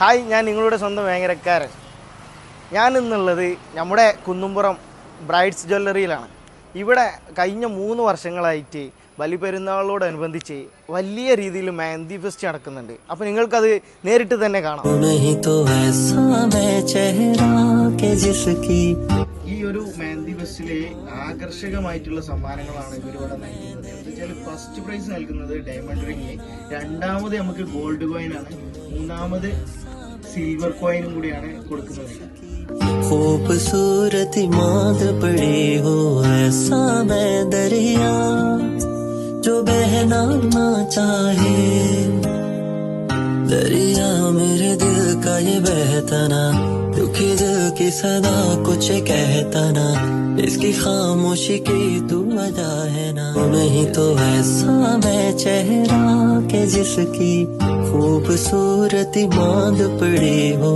Hi, ഞാൻ നിങ്ങളുടെ സ്വന്തം വേങ്ങരക്കാരൻ. ഞാൻ ഇന്നുള്ളത് നമ്മുടെ കുന്നുംപുറം ബ്രൈഡ്സ് ജ്വല്ലറിയിലാണ്. ഇവിടെ കഴിഞ്ഞ 3 വർഷങ്ങളായിട്ട് ബലിപെരുന്നാളോടനുബന്ധിച്ച് വലിയ രീതിയിൽ മെഹന്തി ഫെസ്റ്റ് നടക്കുന്നുണ്ട്. അപ്പോൾ നിങ്ങൾക്കത് നേരിട്ട് തന്നെ കാണാം. ഈ ഒരു മെഹന്തി ഫെസ്റ്റിലെ ആകർഷകമായിട്ടുള്ള സമ്മാനങ്ങളാണ് ഇവരിവിടെ നൽകുന്നത്. എന്താ വെച്ചാൽ ഫസ്റ്റ് പ്രൈസ് നൽകുന്നത് ഡയമണ്ട് റിങ്, രണ്ടാമത് നമുക്ക് ഗോൾഡ് കോയിൻ ആണ്, മൂന്നാമത് സിൽവർ കോയിനും കൂടിയാണ് കൊടുക്കുന്നത്. खूबसूरत माद पड़े हो ऐसा मैं दरिया जो बहना ना चाहे, दरिया मेरे दिल का ये बहता ना, दुखी दिल की सदा कुछ कहता ना, इसकी खामोशी की तू वजह है ना। नहीं तो ऐसा मैं चेहरा के जिसकी खूबसूरती मांद पड़े हो